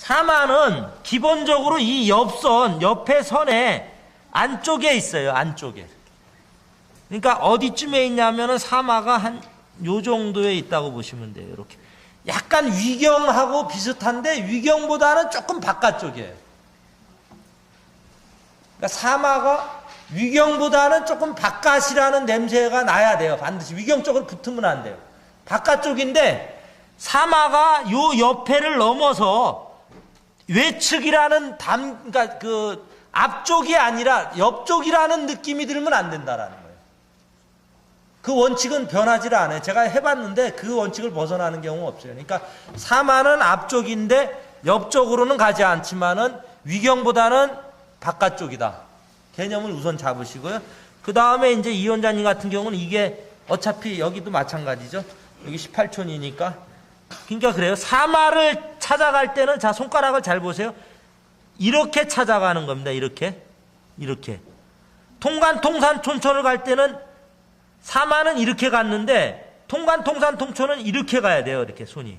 사마는 기본적으로 이 옆선, 옆에 선에 안쪽에 있어요. 안쪽에. 그러니까 어디쯤에 있냐면은 사마가 한 요 정도에 있다고 보시면 돼요. 이렇게. 약간 위경하고 비슷한데 위경보다는 조금 바깥쪽이에요. 그러니까 사마가 위경보다는 조금 바깥이라는 냄새가 나야 돼요. 반드시 위경 쪽으로 붙으면 안 돼요. 바깥쪽인데 사마가 요 옆에를 넘어서 외측이라는 그러니까 그 앞쪽이 아니라 옆쪽이라는 느낌이 들면 안 된다라는 거예요. 그 원칙은 변하지를 않아요. 제가 해봤는데 그 원칙을 벗어나는 경우가 없어요. 그러니까 사마는 앞쪽인데 옆쪽으로는 가지 않지만은 위경보다는 바깥쪽이다. 개념을 우선 잡으시고요. 그 다음에 이제 이 원자님 같은 경우는 이게 어차피 여기도 마찬가지죠. 여기 18촌이니까. 그러니까 그래요. 사마를 찾아갈 때는 자 손가락을 잘 보세요. 이렇게 찾아가는 겁니다. 이렇게. 통간, 통산, 촌촌을 갈 때는 사마는 이렇게 갔는데 통간, 통산, 통촌은 이렇게 가야 돼요. 이렇게 손이.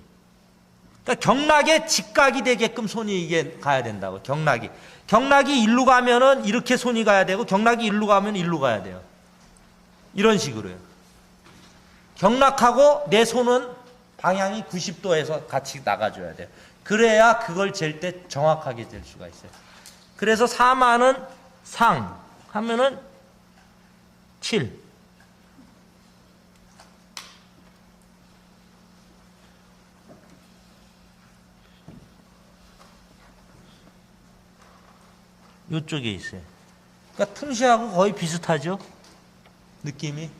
그러니까 경락에 직각이 되게끔 손이 이게 가야 된다고. 경락이 일로 가면은 이렇게 손이 가야 되고 경락이 일로 가면 일로 가야 돼요. 이런 식으로요. 경락하고 내 손은 방향이 90도에서 같이 나가줘야 돼요. 그래야 그걸 잴 때 정확하게 잴 수가 있어요. 그래서 사마는 상 하면은 7. 요쪽에 있어요. 그러니까 풍시하고 거의 비슷하죠? 느낌이.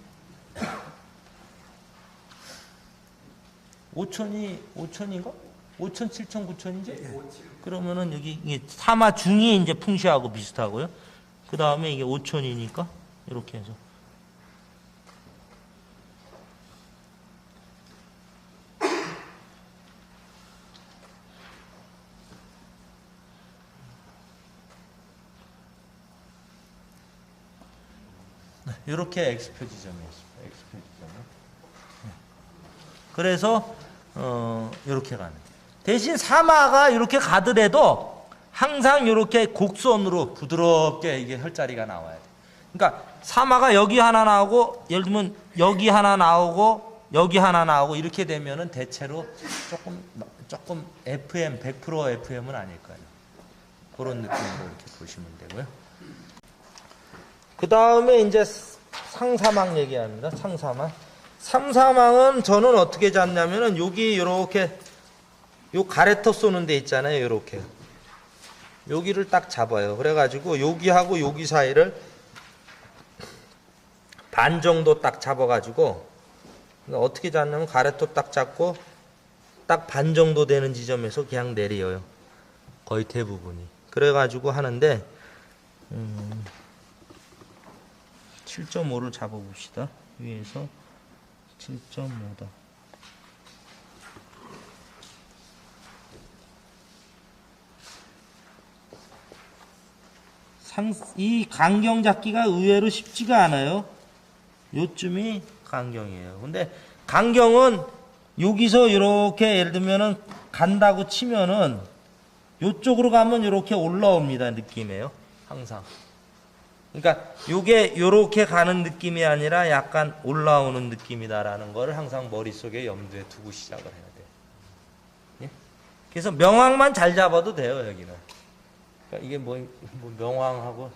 5천인가? 5천, 7천, 9천이지? 그러면은 여기 이게 사마 중이 이제 풍시하고 비슷하고요. 그 다음에 이게 5천이니까 이렇게 해서. 이렇게 X표 지점이었습니다. X표 지점. 그래서 이렇게 가는. 대신 사마가 이렇게 가더라도 항상 이렇게 곡선으로 부드럽게 이게 혈자리가 나와야 돼. 그러니까 사마가 여기 하나 나오고 예를 들면 여기 하나 나오고 여기 하나 나오고 이렇게 되면은 대체로 조금 FM 100% FM은 아닐 거예요. 그런 느낌으로 이렇게 보시면 되고요. 그 다음에 이제 상사망 얘기합니다. 상사망은 저는 어떻게 잡냐면은 여기 이렇게 요 가래터 쏘는 데 있잖아요. 이렇게 여기를 딱 잡아요. 그래가지고 여기하고 여기 사이를 반 정도 딱 잡아가지고 어떻게 잡냐면 가래터 딱 잡고 딱 반 정도 되는 지점에서 그냥 내려요. 거의 대부분이. 그래가지고 하는데 7.5를 잡아봅시다. 위에서 7.5다. 이 간경 잡기가 의외로 쉽지가 않아요. 요쯤이 간경이에요. 근데 간경은 여기서 이렇게 예를 들면은 간다고 치면은 요쪽으로 가면 이렇게 올라옵니다. 느낌이에요. 항상. 그러니까 요게 요렇게 가는 느낌이 아니라 약간 올라오는 느낌이다라는 거를 항상 머릿속에 염두에 두고 시작을 해야 돼요. 예? 그래서 명왕만 잘 잡아도 돼요, 여기는. 그러니까 이게 뭐 명왕하고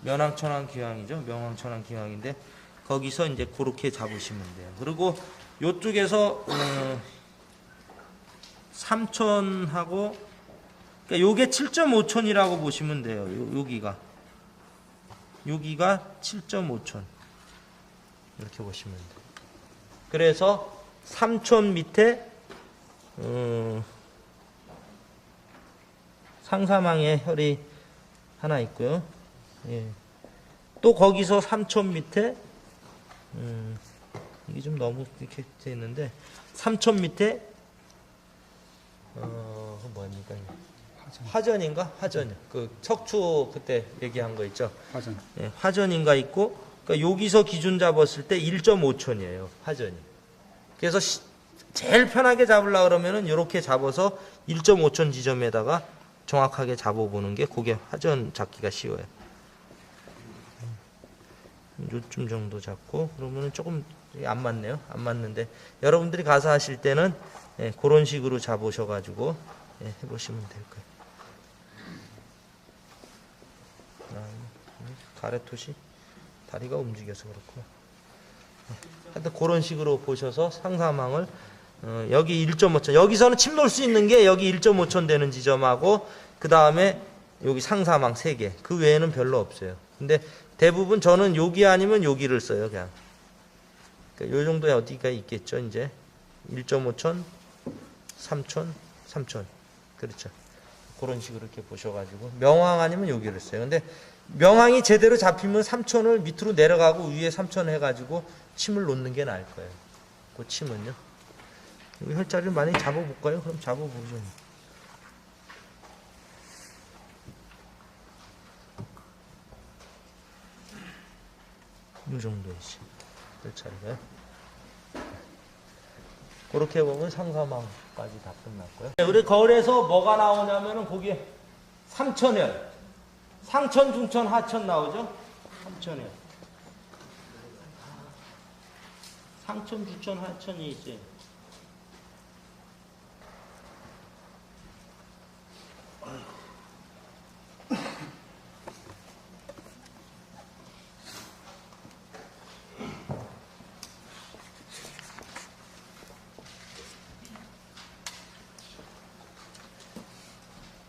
면왕천왕 기왕이죠. 명왕천왕 기왕인데 거기서 이제 그렇게 잡으시면 돼요. 그리고 요쪽에서 3천하고 그러니까 요게 7.5촌이라고 보시면 돼요. 여기가 7.5촌 이렇게 보시면 돼요. 그래서 3촌 밑에 상사망에 혈이 하나 있고요. 예. 또 거기서 3촌 밑에 이게 좀 너무 이렇게 돼 있는데 3촌 밑에 뭐입니까? 화전인가? 화전. 그 척추 그때 얘기한 거 있죠? 화전. 예, 화전인가 있고, 그러니까 여기서 기준 잡았을 때 1.5촌이에요. 화전이. 그래서 제일 편하게 잡으려고 그러면은 이렇게 잡아서 1.5천 지점에다가 정확하게 잡아보는 게 그게 화전 잡기가 쉬워요. 요쯤 정도 잡고 그러면은 조금 안 맞네요. 안 맞는데 여러분들이 가서 하실 때는 그런 식으로 잡으셔가지고 해보시면 될 거예요. 가래토시 다리가 움직여서 그렇구나. 하여튼 그런 식으로 보셔서 상사망을 여기 1.5천 여기서는 침 놓을 수 있는 게 여기 1.5천 되는 지점하고 그 다음에 여기 상사망 3개 그 외에는 별로 없어요. 근데 대부분 저는 여기 아니면 여기를 써요. 그냥 그러니까 요 정도에 어디가 있겠죠. 이제 1.5천 3천 3천 그렇죠. 그런 식으로 이렇게 보셔가지고 명왕 아니면 여기를 써요. 근데 명왕이 제대로 잡히면 3천을 밑으로 내려가고 위에 3천 해가지고 침을 놓는 게 나을 거예요. 그 침은요. 여기 혈자리를 많이 잡아볼까요? 그럼 잡아보죠. 이 정도이지. 혈자리가요. 그렇게 보면 상사망까지 다 끝났고요. 우리 거울에서 뭐가 나오냐면은 거기에 삼천열, 상천, 중천, 하천 나오죠? 삼천열. 상천, 중천, 하천이 있어요.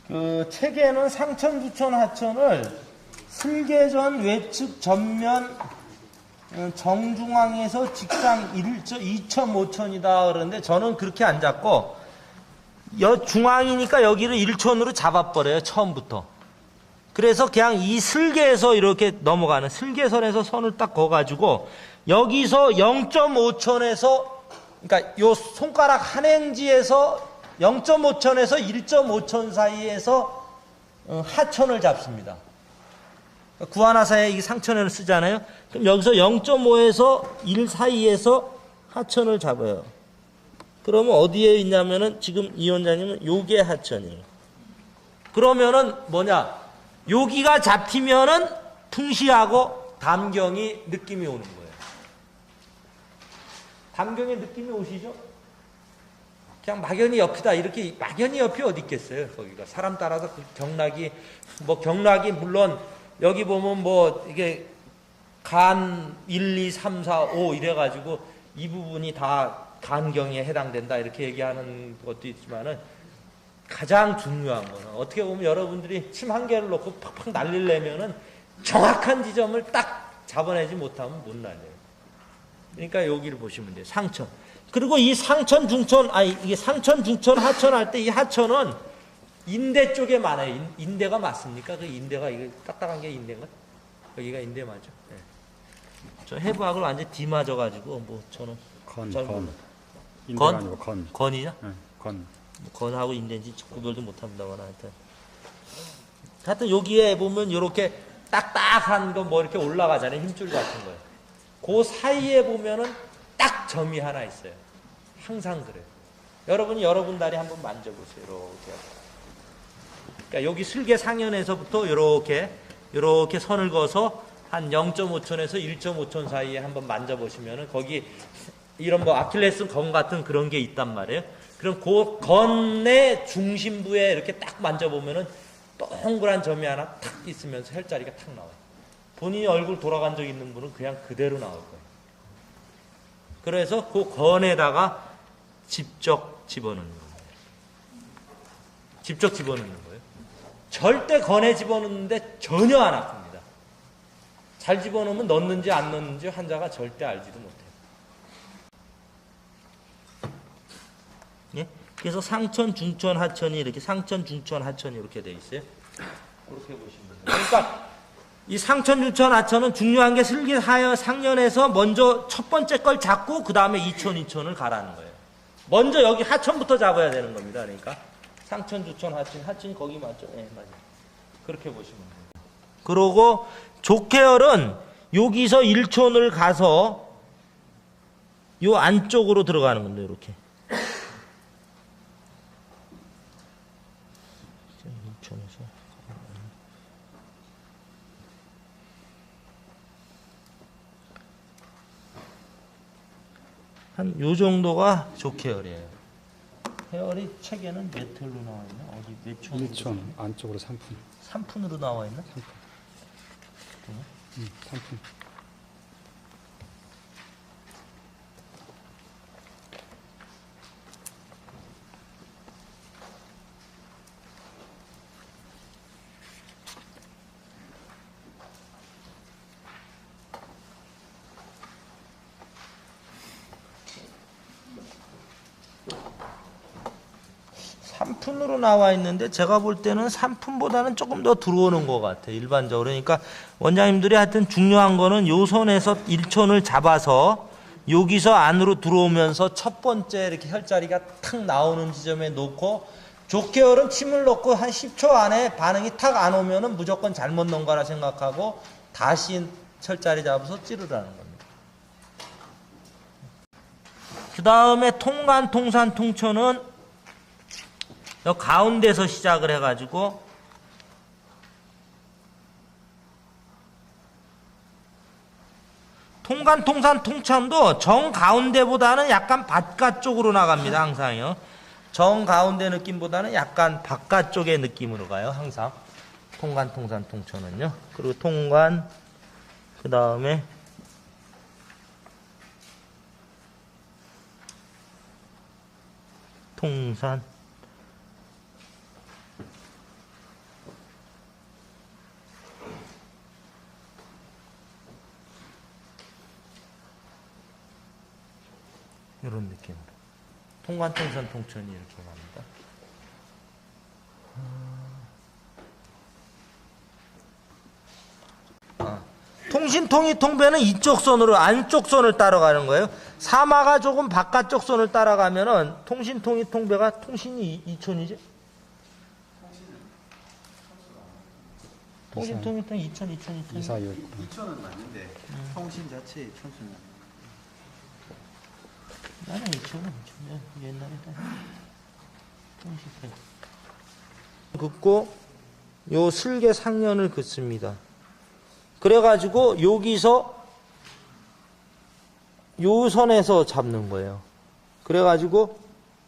그 책에는 상천, 주천, 하천을 슬계전 외측 전면 정중앙에서 직상 2.5천이다 그러는데 저는 그렇게 안 잡고 중앙이니까 여기를 1촌으로 잡아버려요. 처음부터. 그래서 그냥 이 슬계에서 이렇게 넘어가는 슬계선에서 선을 딱 그어가지고 여기서 0.5천에서 그러니까 요 손가락 한 행지에서 0.5천에서 1.5천 사이에서 하천을 잡습니다. 구하나사에 이 상천을 쓰잖아요. 그럼 여기서 0.5에서 1 사이에서 하천을 잡아요. 그러면 어디에 있냐면은 지금 이 원장님은 요게 하천이에요. 그러면은 뭐냐? 여기가 잡히면은 풍시하고 담경이 느낌이 오는 거예요. 담경의 느낌이 오시죠? 그냥 막연히 옆이다. 이렇게 막연히 옆이 어디 있겠어요. 거기가 사람 따라서 그 경락이 물론 여기 보면 뭐 이게 간 1, 2, 3, 4, 5 이래가지고 이 부분이 다 간경에 해당된다 이렇게 얘기하는 것도 있지만은 가장 중요한 거는 어떻게 보면 여러분들이 침 한 개를 놓고 팍팍 날리려면은 정확한 지점을 딱 잡아내지 못하면 못 날려요. 그러니까 여기를 보시면 돼요. 상천. 그리고 이 상천, 중천, 이게 상천, 중천, 하천 할 때 이 하천은 인대 쪽에 많아요. 인대가 맞습니까? 그 인대가 이게 딱딱한 게 인대인가? 여기가 인대 맞죠? 네. 저 해부학을 완전 뒤맞아가지고 뭐 저는 건. 인대가 아니고 건. 건이냐? 네, 건. 건하고 인대인지 구별도 못합니다만 하여튼 여기에 보면 이렇게 딱딱한 거 뭐 이렇게 올라가잖아요. 힘줄 같은 거예요. 그 사이에 보면은 딱 점이 하나 있어요. 항상 그래요. 여러분이 여러분 다리 한번 만져보세요. 이렇게. 그러니까 여기 슬개 상연에서부터 이렇게 선을 그어서 한 0.5촌에서 1.5촌 사이에 한번 만져보시면은 거기 이런 뭐 아킬레스 건 같은 그런 게 있단 말이에요. 그럼 그 건의 중심부에 이렇게 딱 만져보면은 동그란 점이 하나 탁 있으면서 혈자리가 탁 나와요. 본인이 얼굴 돌아간 적 있는 분은 그냥 그대로 나올 거예요. 그래서 그 건에다가 직접 집어넣는 거예요. 직접 집어넣는 거예요. 절대 건에 집어넣는데 전혀 안 아픕니다. 잘 집어넣으면 넣는지 안 넣는지 환자가 절대 알지도 못해요. 예? 그래서 상천, 중천, 하천이 이렇게 상천, 중천, 하천이 이렇게 돼 있어요. 그렇게 보시면 돼요. 그러니까 이 상천, 중천, 하천은 중요한 게 슬기 상연에서 먼저 첫 번째 걸 잡고 그 다음에 2천, 2천을 가라는 거예요. 먼저 여기 하천부터 잡아야 되는 겁니다. 그러니까 상천, 중천, 하천이 거기 맞죠? 네, 맞아요. 그렇게 보시면 돼요. 그러고 족해열은 여기서 1촌을 가서 요 안쪽으로 들어가는 겁니다. 이렇게. 한 요 정도가 조케열이에요. 헤어리 책에는 몇 털로 나와 있나? 어디 몇 촌으로? 1촌 안쪽으로 3푼. 3푼으로 나와 있나? 3푼. 삼푼으로 나와 있는데 제가 볼 때는 3푼보다는 조금 더 들어오는 것 같아요. 일반적으로. 그러니까 원장님들이 하여튼 중요한 거는 요 선에서 1촌을 잡아서 여기서 안으로 들어오면서 첫 번째 이렇게 혈자리가 탁 나오는 지점에 놓고 조케열은 침을 넣고 한 10초 안에 반응이 탁 안 오면은 무조건 잘못 넣은 거라 생각하고 다시 혈자리 잡아서 찌르라는 겁니다. 그 다음에 통간, 통산, 통천은 여 가운데서 시작을 해가지고 통간, 통산, 통천도 정 가운데보다는 약간 바깥쪽으로 나갑니다. 항상요. 정 가운데 느낌보다는 약간 바깥쪽의 느낌으로 가요. 항상 통간, 통산, 통천은요. 그리고 통간, 그 다음에 통산, 이런 느낌으로 통관, 통산, 통천이 이렇게 갑니다. 통신, 통이, 통배는 이쪽 선으로 안쪽 선을 따라가는 거예요. 사마가 조금 바깥쪽 선을 따라가면은 통신, 통이, 통배가 통신이 2촌이지? 통신, 통이, 통 2촌, 2촌, 2촌. 2, 4, 6. 2천은 맞는데 통신 자체의 촌수는 나는 2촌은 옛날에 통신, 긋고 요 슬개 상연을 긋습니다. 그래가지고 여기서 요 선에서 잡는 거예요. 그래가지고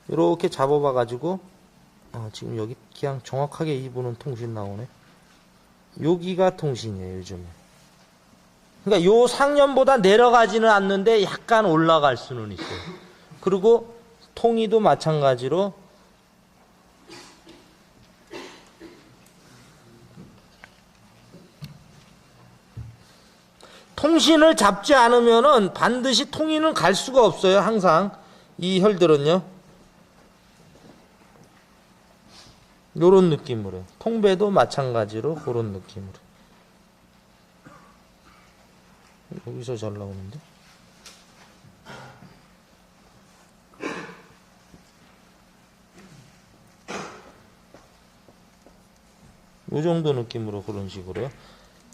이렇게 잡아봐가지고 지금 여기 그냥 정확하게 이분은 통신 나오네. 여기가 통신이에요 요즘에. 그러니까 요 상연보다 내려가지는 않는데 약간 올라갈 수는 있어요. 그리고 통이도 마찬가지로 통신을 잡지 않으면은 반드시 통인은 갈 수가 없어요. 항상 이 혈들은요. 요런 느낌으로. 통배도 마찬가지로 그런 느낌으로. 여기서 잘 나오는데. 요 정도 느낌으로 그런 식으로요.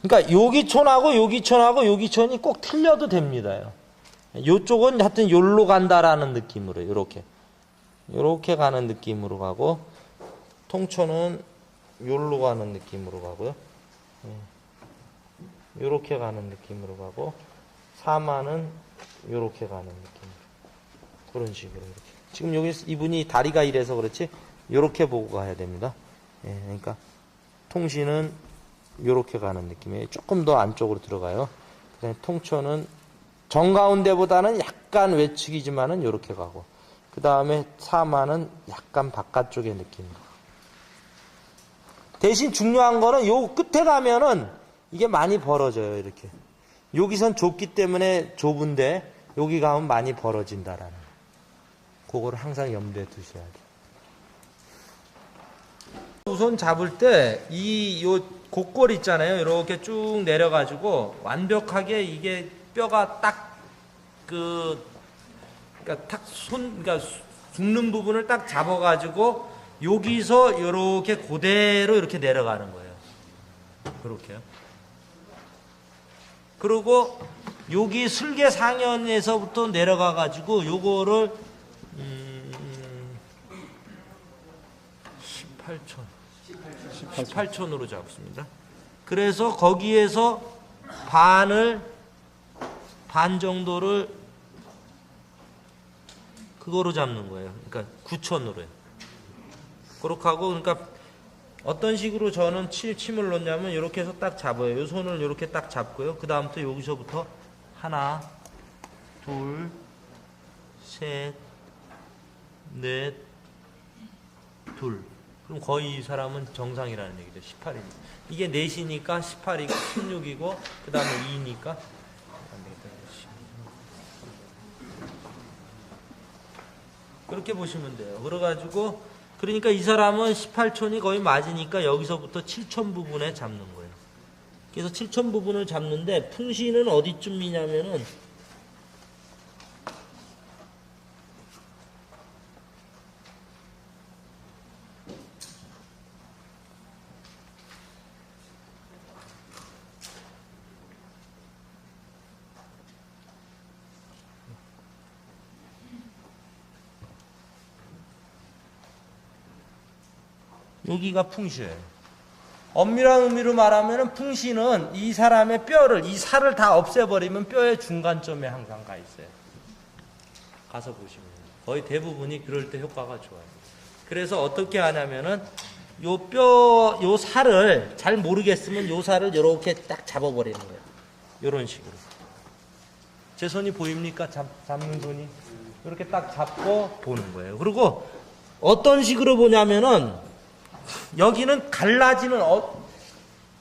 그러니까 여기 촌하고 여기 촌하고 여기 촌이 꼭 틀려도 됩니다. 요쪽은 하여튼 요로 간다라는 느낌으로 요렇게 가는 느낌으로 가고 통촌은 요로 가는 느낌으로 가고요. 요렇게 가는 느낌으로 가고 사마는 요렇게 가는 느낌으로 그런 식으로 이렇게. 지금 여기 이분이 다리가 이래서 그렇지 요렇게 보고 가야 됩니다. 그러니까 통신은 요렇게 가는 느낌이에요. 조금 더 안쪽으로 들어가요. 그다음에 통천은 정가운데보다는 약간 외측이지만은 요렇게 가고 그 다음에 사마는 약간 바깥쪽의 느낌으로. 대신 중요한 거는 요 끝에 가면은 이게 많이 벌어져요. 이렇게 여기선 좁기 때문에 좁은데 여기 가면 많이 벌어진다라는 그거를 항상 염두에 두셔야 돼요. 우선 잡을 때 요 곡골 있잖아요. 이렇게 쭉 내려가지고 완벽하게 이게 뼈가 딱 그러니까 그러니까 죽는 부분을 딱 잡아가지고 여기서 이렇게 그대로 이렇게 내려가는 거예요. 그렇게요. 그리고 여기 슬개 상현에서부터 내려가가지고 요거를 18촌으로 잡습니다. 그래서 거기에서 반 정도를 그거로 잡는 거예요. 그러니까 9천으로요. 그렇게 하고, 그러니까 어떤 식으로 저는 침을 놓냐면 이렇게 해서 딱 잡아요. 이 손을 이렇게 딱 잡고요. 그 다음부터 여기서부터 하나, 둘, 셋, 넷, 둘. 그럼 거의 이 사람은 정상이라는 얘기죠. 18이니까. 이게 넷이니까 18이고 16이고 그 다음에 2니까 그렇게 보시면 돼요. 그래가지고 그러니까 이 사람은 18촌이 거의 맞으니까 여기서부터 7촌 부분에 잡는 거예요. 그래서 7촌 부분을 잡는데 풍신은 어디쯤이냐면은 여기가 풍시예요. 엄밀한 의미로 말하면 풍시는 이 사람의 뼈를, 이 살을 다 없애버리면 뼈의 중간점에 항상 가 있어요. 가서 보시면 거의 대부분이 그럴 때 효과가 좋아요. 그래서 어떻게 하냐면은 요 살을 잘 모르겠으면 요 살을 이렇게 딱 잡아버리는 거예요. 요런 식으로. 제 손이 보입니까? 잡는 손이. 이렇게 딱 잡고 보는 거예요. 그리고 어떤 식으로 보냐면은 여기는 갈라지는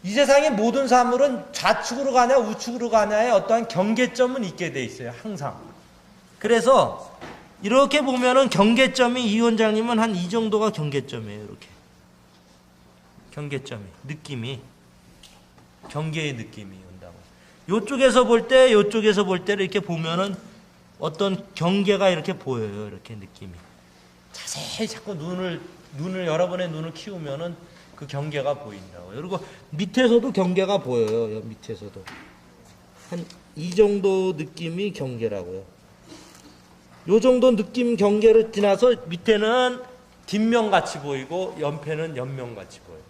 이 세상의 모든 사물은 좌측으로 가냐 우측으로 가냐의 어떠한 경계점은 있게 돼 있어요. 항상. 그래서 이렇게 보면은 경계점이 이 원장님은 한 이 정도가 경계점이에요. 이렇게. 경계점이 느낌이 경계의 느낌이 온다고. 요쪽에서 볼 때 요쪽에서 볼 때를 이렇게 보면은 어떤 경계가 이렇게 보여요. 이렇게 느낌이. 자세히 자꾸 눈을 여러분의 눈을 키우면은 그 경계가 보인다고. 그리고 밑에서도 경계가 보여요. 밑에서도 한 이 정도 느낌이 경계라고요. 요 정도 느낌 경계를 지나서 밑에는 뒷면 같이 보이고 옆에는 옆면 같이 보여요.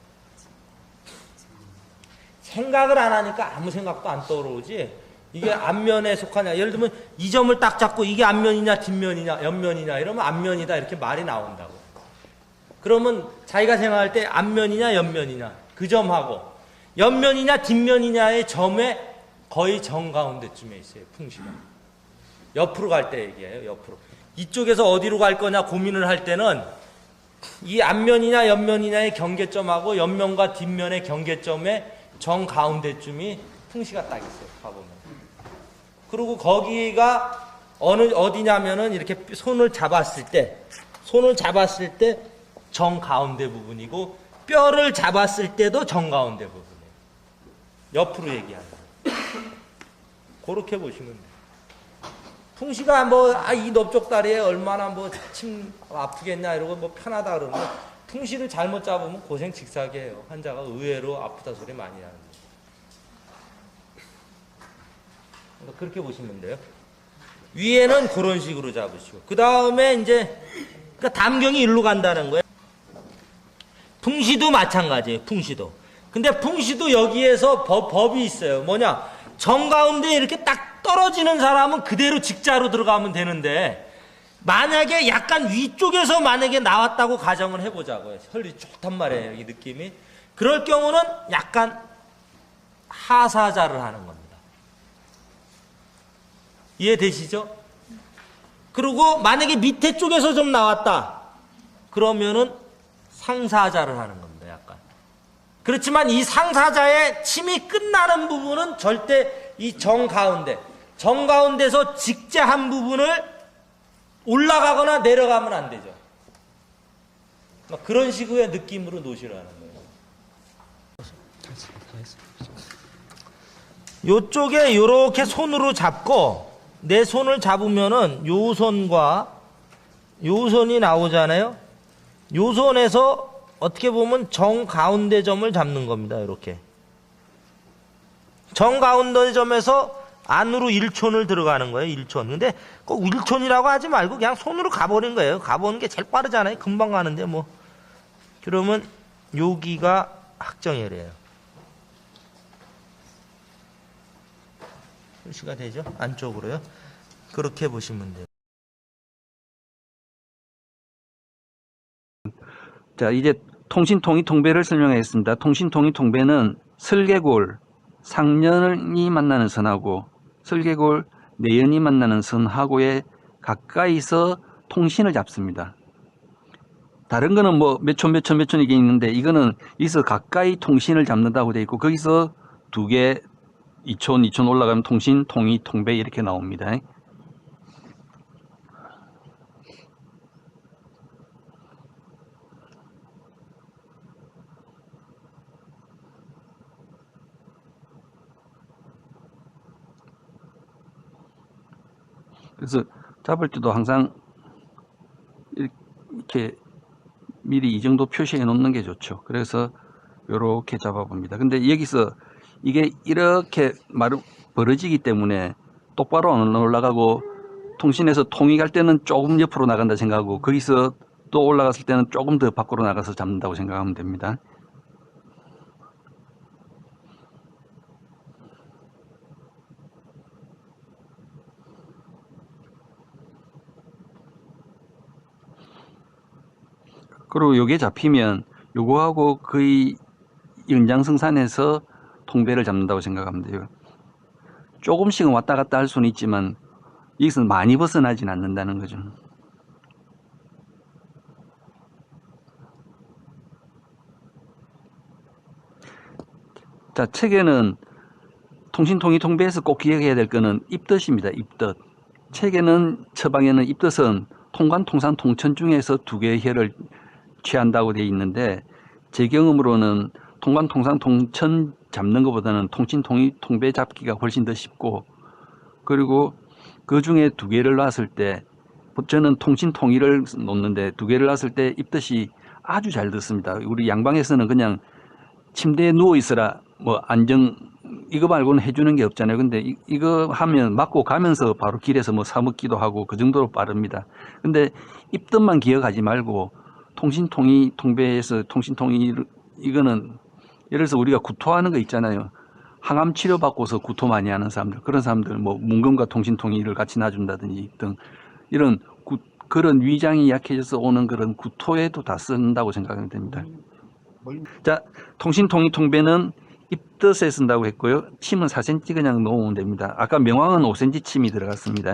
생각을 안 하니까 아무 생각도 안 떠오르지. 이게 앞면에 속하냐. 예를 들면 이 점을 딱 잡고 이게 앞면이냐 뒷면이냐 옆면이냐 이러면 앞면이다 이렇게 말이 나온다고. 그러면 자기가 생각할 때 앞면이냐 옆면이냐 그 점하고 옆면이냐 뒷면이냐의 점에 거의 정가운데쯤에 있어요. 풍시가. 옆으로 갈 때 얘기해요. 옆으로. 이쪽에서 어디로 갈 거냐 고민을 할 때는 이 앞면이냐 옆면이냐의 경계점하고 옆면과 뒷면의 경계점에 정가운데쯤이 풍시가 딱 있어요. 봐보면. 그리고 거기가 어디냐면은 이렇게 손을 잡았을 때 정가운데 부분이고 뼈를 잡았을 때도 정가운데 부분이에요. 옆으로 얘기하는 거예요. 그렇게 보시면 돼요. 풍시가 이 넓적다리에 얼마나 침 아프겠냐 이러고 편하다 그러면 풍시를 잘못 잡으면 고생 직사게해요. 환자가 의외로 아프다 소리 많이 하는 거예요. 그러니까 그렇게 보시면 돼요. 위에는 그런 식으로 잡으시고 그 다음에 이제 그러니까 담경이 일로 간다는 거예요. 풍시도 마찬가지예요. 풍시도. 근데 풍시도 여기에서 법이 있어요. 뭐냐? 정가운데 이렇게 딱 떨어지는 사람은 그대로 직자로 들어가면 되는데 만약에 약간 위쪽에서 만약에 나왔다고 가정을 해보자고요. 혈이 좋단 말이에요. 이 느낌이. 그럴 경우는 약간 하사자를 하는 겁니다. 이해되시죠? 그리고 만약에 밑에 쪽에서 좀 나왔다. 그러면은 상사자를 하는 겁니다. 약간. 그렇지만 이 상사자의 침이 끝나는 부분은 절대 이 정가운데서 직제한 부분을 올라가거나 내려가면 안 되죠. 그런 식의 느낌으로 놓으시라는 거예요. 요쪽에 이렇게 손으로 잡고 내 손을 잡으면은 요 손과 요 손이 나오잖아요. 요 손에서 어떻게 보면 정가운데 점을 잡는 겁니다. 이렇게. 정가운데 점에서 안으로 1촌을 들어가는 거예요. 1촌. 근데 꼭 1촌이라고 하지 말고 그냥 손으로 가버린 거예요. 가보는 게 제일 빠르잖아요. 금방 가는데 뭐. 그러면 여기가 학정혈이에요. 표시가 되죠? 안쪽으로요. 그렇게 보시면 돼요. 자, 이제 통신통일통배를 설명하겠습니다. 통신통일통배는 설계골 상년이 만나는 선하고 설계골 내연이 만나는 선하고에 가까이서 통신을 잡습니다. 다른 거는 뭐 몇 촌 이게 있는데 이거는 여기서 가까이 통신을 잡는다고 돼 있고 거기서 두 개 2촌 올라가면 통신, 통이, 통배 이렇게 나옵니다. 그래서 잡을 때도 항상 이렇게 미리 이 정도 표시해 놓는 게 좋죠. 그래서 이렇게 잡아봅니다. 근데 여기서 이게 이렇게 벌어지기 때문에 똑바로 안 올라가고 통신에서 통이 갈 때는 조금 옆으로 나간다 생각하고 거기서 또 올라갔을 때는 조금 더 밖으로 나가서 잡는다고 생각하면 됩니다. 그리고 요게 잡히면 요거하고 거의 연장성산에서 통배를 잡는다고 생각하면 돼요. 조금씩은 왔다 갔다 할 수는 있지만 여기서 많이 벗어나진 않는다는 거죠. 자, 책에는 통신통일통배에서 꼭 기억해야 될 거는 입덧입니다. 입덧. 책에는 처방에는 입덧은 통관, 통산, 통천 중에서 두 개의 혈을 취한다고 되어 있는데 제 경험으로는 통관, 통산, 통천 잡는 것보다는 통신, 통일, 통배 잡기가 훨씬 더 쉽고 그리고 그 중에 두 개를 놨을 때 저는 통신, 통일을 놓는데 두 개를 놨을 때 입덧이 아주 잘 듣습니다. 우리 양방에서는 그냥 침대에 누워 있으라 뭐 안정 이거 말고는 해주는 게 없잖아요. 근데 이거 하면 맞고 가면서 바로 길에서 뭐 사 먹기도 하고 그 정도로 빠릅니다. 근데 입덧만 기억하지 말고 통신, 통일, 통배에서 통신, 통일 이거는 예를 들어서 우리가 구토하는 거 있잖아요. 항암 치료 받고서 구토 많이 하는 사람들 그런 사람들 뭐 문금과 통신, 통일을 같이 놔준다든지 등 이런 그런 위장이 약해져서 오는 그런 구토에도 다 쓴다고 생각하면 됩니다. 자, 통신, 통일, 통배는 입덧에 쓴다고 했고요. 침은 4cm 그냥 놓으면 됩니다. 아까 명왕은 5cm 침이 들어갔습니다.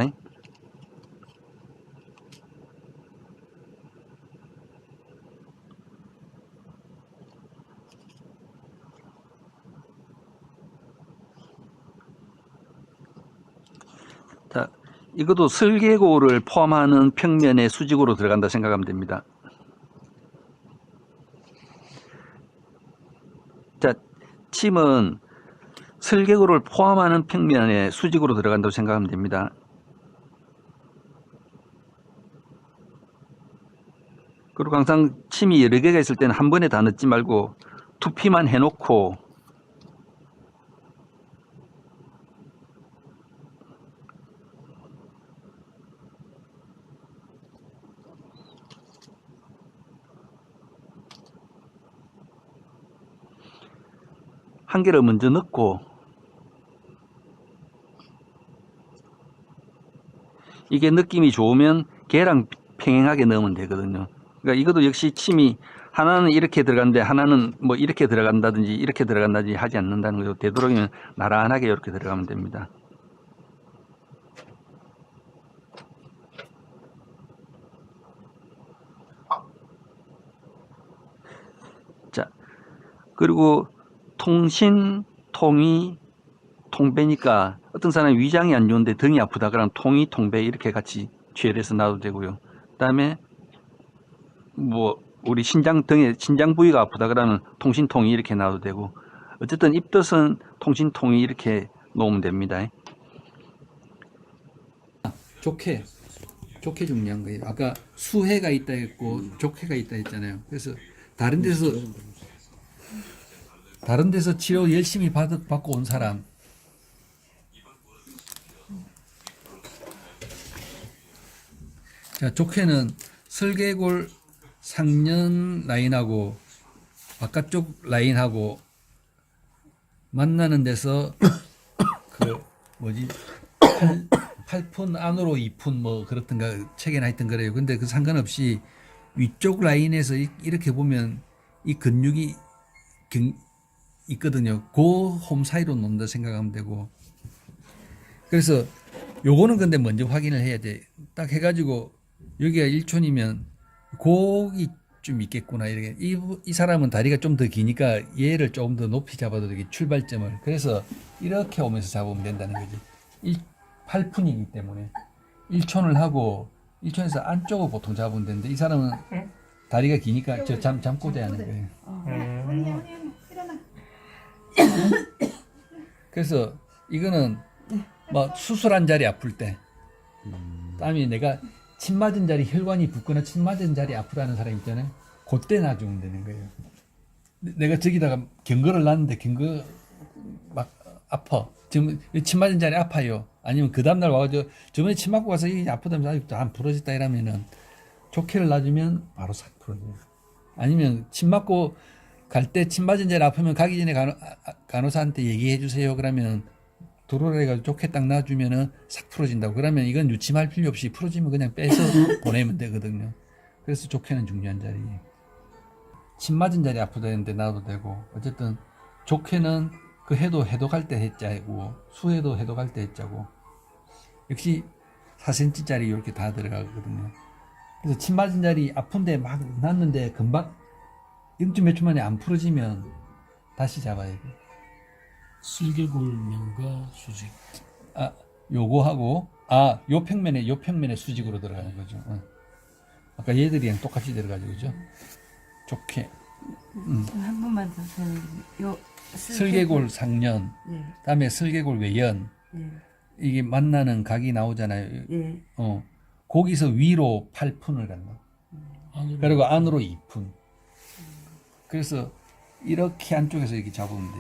자, 이것도 설계고를 포함하는 평면의 수직으로 들어간다 생각하면 됩니다. 자, 침은 설계고를 포함하는 평면에 수직으로 들어간다고 생각하면 됩니다. 그리고 항상 침이 여러 개가 있을 때는 한 번에 다 넣지 말고 투피만 해놓고 한 개를 먼저 넣고 이게 느낌이 좋으면 걔랑 평행하게 넣으면 되거든요. 그러니까 이것도 역시 침이 하나는 이렇게 들어간데 하나는 뭐 이렇게 들어간다든지 이렇게 들어간다든지 하지 않는다는 거죠. 되도록이면 나란하게 이렇게 들어가면 됩니다. 자, 그리고 통신, 통이, 통배니까 어떤 사람이 위장이 안 좋은데 등이 아프다 그러면 통이, 통배 이렇게 같이 취해서 놔도 되고요. 그다음에 뭐 우리 신장 등에 신장 부위가 아프다 그러면 통신, 통이 이렇게 놔도 되고 어쨌든 입덧은 통신, 통이 이렇게 놓으면 됩니다. 족해 중요한 거예요. 아까 수해가 있다 했고 족해가 있다 했잖아요. 그래서 다른 데서 치료 열심히 받고 온 사람 자, 족해는 설계골 상면 라인하고 바깥쪽 라인하고 만나는 데서 그 뭐지 8푼 안으로 2푼 뭐 그렇던가 책에 나 있던 거래요. 근데 그 상관없이 위쪽 라인에서 이렇게 보면 이 근육이 있거든요. 그 홈 사이로 놓는다 생각하면 되고. 그래서 요거는 근데 먼저 확인을 해야 돼. 딱 해가지고 여기가 1촌이면 곡이 좀 있겠구나. 이렇게 이 사람은 다리가 좀 더 기니까 얘를 조금 더 높이 잡아도 되게 출발점을. 그래서 이렇게 오면서 잡으면 된다는 거지. 8푼이기 때문에 1촌을 하고 1촌에서 안쪽을 보통 잡으면 되는데 이 사람은 다리가 기니까 저 잠꼬대 하는 거예요. 그래서 이거는 뭐 수술한 자리 아플 때 땀이 내가 침 맞은 자리 혈관이 붓거나 침 맞은 자리 아프다는 사람 있잖아요. 그때 놔주면 되는 거예요. 내가 저기다가 경거를 놨는데 경거 막 아파. 지금 침 맞은 자리 아파요. 아니면 그 다음날 와가지고 저번에 침 맞고 가서 이게 아프다면서 아직도 안 풀어졌다 이러면은 조케를 놔주면 바로 싹 풀어져요. 아니면 침 맞고 갈 때 침 맞은 자리 아프면 가기 전에 간호사한테 얘기해 주세요. 그러면 도로를 해가지고 조케 딱 놔주면은 싹 풀어진다고. 그러면 이건 유침할 필요 없이 풀어지면 그냥 빼서 보내면 되거든요. 그래서 조케는 중요한 자리예요. 침 맞은 자리 아프다 했는데 놔도 되고, 어쨌든 조케는 그 해독할 때 했자고, 수해도 해독할 때 했자고. 역시 4cm짜리 이렇게 다 들어가거든요. 그래서 침 맞은 자리 아픈데 막 놨는데 금방 0점 몇 초 만에 안 풀어지면 다시 잡아야 돼. 슬개골면과 수직. 아, 요거 하고, 요 평면에 수직으로 들어가는 거죠. 아까 얘들이랑 똑같이 들어가죠, 그죠? 좋게. 한 번만 더 요 슬개골 상련, 네. 다음에 슬개골 외연. 네. 이게 만나는 각이 나오잖아요. 네. 거기서 위로 8푼을 간다. 그리고 안으로 2푼. 그래서 이렇게 안쪽에서 이렇게 잡으면 돼.